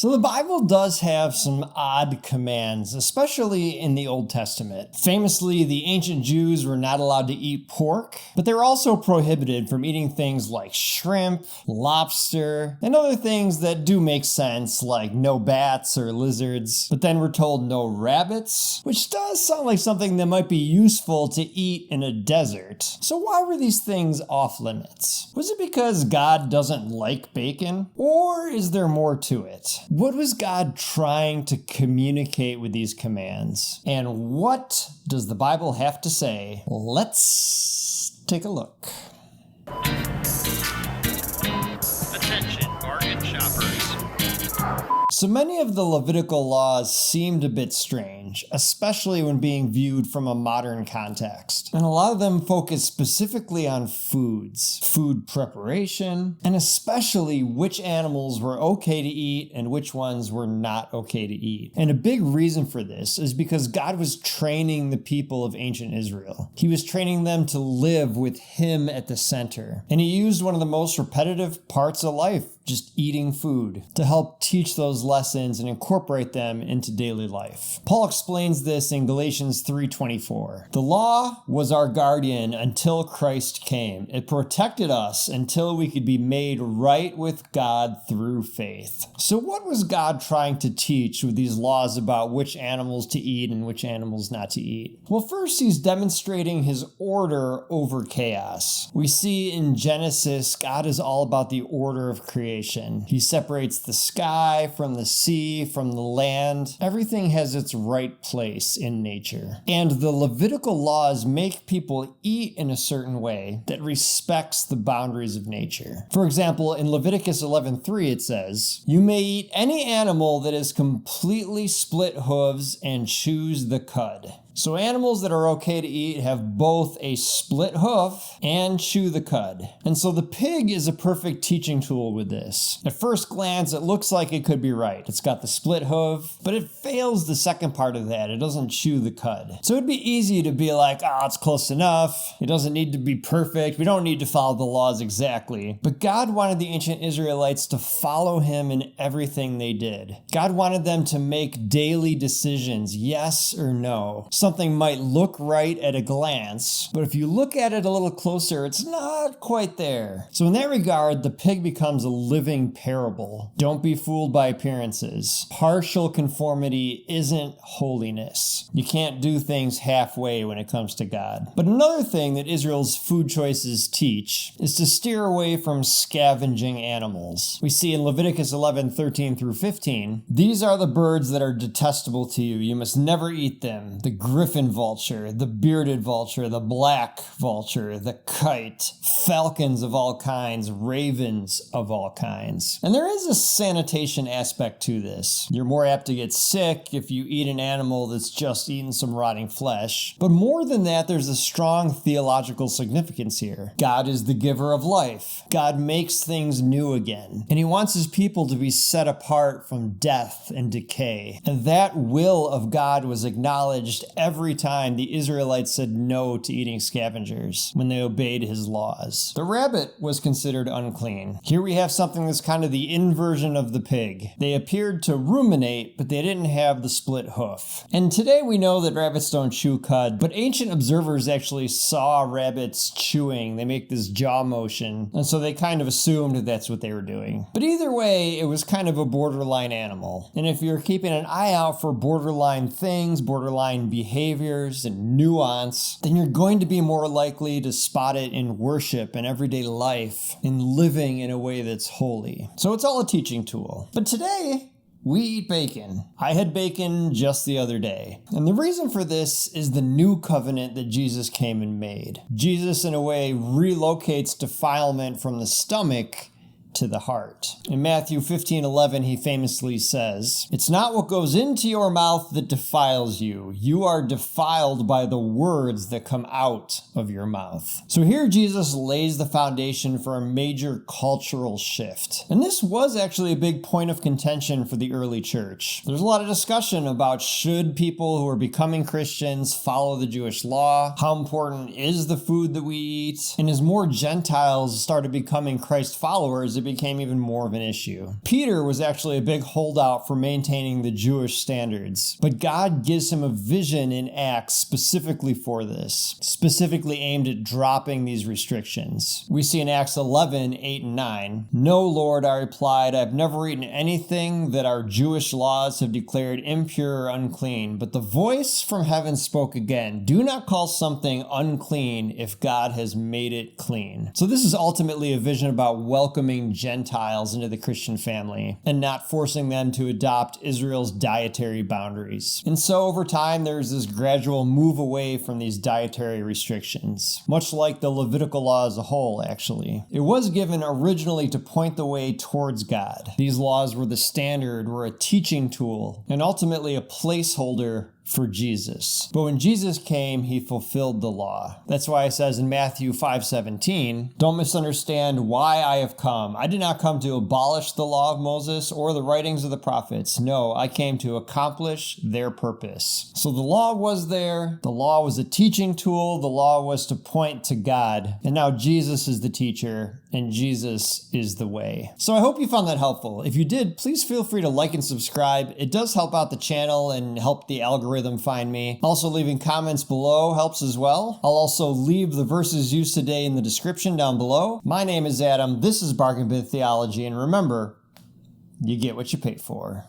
So the Bible does have some odd commands, especially in the Old Testament. Famously, the ancient Jews were not allowed to eat pork, but they were also prohibited from eating things like shrimp, lobster, and other things that do make sense, like no bats or lizards. But then we're told no rabbits, which does sound like something that might be useful to eat in a desert. So why were these things off limits? Was it because God doesn't like bacon? Or is there more to it? What was God trying to communicate with these commands? And what does the Bible have to say? Let's take a look. Attention, bargain shoppers. So many of the Levitical laws seemed a bit strange, especially when being viewed from a modern context. And a lot of them focus specifically on foods, food preparation, and especially which animals were okay to eat and which ones were not okay to eat. And a big reason for this is because God was training the people of ancient Israel. He was training them to live with Him at the center. And He used one of the most repetitive parts of life, just eating food, to help teach those lessons and incorporate them into daily life. Paul explains this in Galatians 3:24. The law was our guardian until Christ came. It protected us until we could be made right with God through faith. So what was God trying to teach with these laws about which animals to eat and which animals not to eat? Well, first He's demonstrating His order over chaos. We see in Genesis, God is all about the order of creation. He separates the sky from the sea, from the land. Everything has its right place in nature. And the Levitical laws make people eat in a certain way that respects the boundaries of nature. For example, in Leviticus 11:3 it says, "You may eat any animal that has completely split hooves and chews the cud." So animals that are okay to eat have both a split hoof and chew the cud. And so the pig is a perfect teaching tool with this. At first glance, it looks like it could be right. It's got the split hoof, but it fails the second part of that. It doesn't chew the cud. So it'd be easy to be like, it's close enough. It doesn't need to be perfect. We don't need to follow the laws exactly. But God wanted the ancient Israelites to follow Him in everything they did. God wanted them to make daily decisions, yes or no. Something might look right at a glance, but if you look at it a little closer, it's not quite there. So in that regard, the pig becomes a living parable. Don't be fooled by appearances. Partial conformity isn't holiness. You can't do things halfway when it comes to God. But another thing that Israel's food choices teach is to steer away from scavenging animals. We see in Leviticus 11:13 through 15, "These are the birds that are detestable to you. You must never eat them. The griffin vulture, the bearded vulture, the black vulture, the kite, falcons of all kinds, ravens of all kinds." And there is a sanitation aspect to this. You're more apt to get sick if you eat an animal that's just eaten some rotting flesh. But more than that, there's a strong theological significance here. God is the giver of life. God makes things new again. And He wants His people to be set apart from death and decay. And that will of God was acknowledged every time the Israelites said no to eating scavengers when they obeyed His laws. The rabbit was considered unclean. Here we have something that's kind of the inversion of the pig. They appeared to ruminate, but they didn't have the split hoof. And today we know that rabbits don't chew cud, but ancient observers actually saw rabbits chewing. They make this jaw motion, and so they kind of assumed that's what they were doing. But either way, it was kind of a borderline animal. And if you're keeping an eye out for borderline things, borderline behaviors, and nuance, then you're going to be more likely to spot it in worship and everyday life, in living in a way that's holy. So it's all a teaching tool. But today, we eat bacon. I had bacon just the other day. And the reason for this is the new covenant that Jesus came and made. Jesus, in a way, relocates defilement from the stomach to the heart. In Matthew 15:11, He famously says, "It's not what goes into your mouth that defiles you. You are defiled by the words that come out of your mouth." So here Jesus lays the foundation for a major cultural shift. And this was actually a big point of contention for the early church. There's a lot of discussion about should people who are becoming Christians follow the Jewish law? How important is the food that we eat? And as more Gentiles started becoming Christ followers, it became even more of an issue. Peter was actually a big holdout for maintaining the Jewish standards, but God gives him a vision in Acts specifically for this, specifically aimed at dropping these restrictions. We see in Acts 11, 8 and 9, "No, Lord," I replied, "I've never eaten anything that our Jewish laws have declared impure or unclean." But the voice from heaven spoke again, "Do not call something unclean if God has made it clean." So this is ultimately a vision about welcoming Gentiles into the Christian family and not forcing them to adopt Israel's dietary boundaries. And so over time, there's this gradual move away from these dietary restrictions, much like the Levitical law as a whole, actually. It was given originally to point the way towards God. These laws were the standard, were a teaching tool, and ultimately a placeholder for Jesus. But when Jesus came, he fulfilled the law. That's why it says in Matthew 5:17, "Don't misunderstand why I have come. I did not come to abolish the law of Moses or the writings of the prophets. No, I came to accomplish their purpose." So the law was there. The law was a teaching tool. The law was to point to God. And now Jesus is the teacher, and Jesus is the way. So I hope you found that helpful. If you did, please feel free to like and subscribe. It does help out the channel and help the algorithm find me. Also, leaving comments below helps as well. I'll also leave the verses used today in the description down below. My name is Adam. This is Bargain Bin Theology, and remember, you get what you pay for.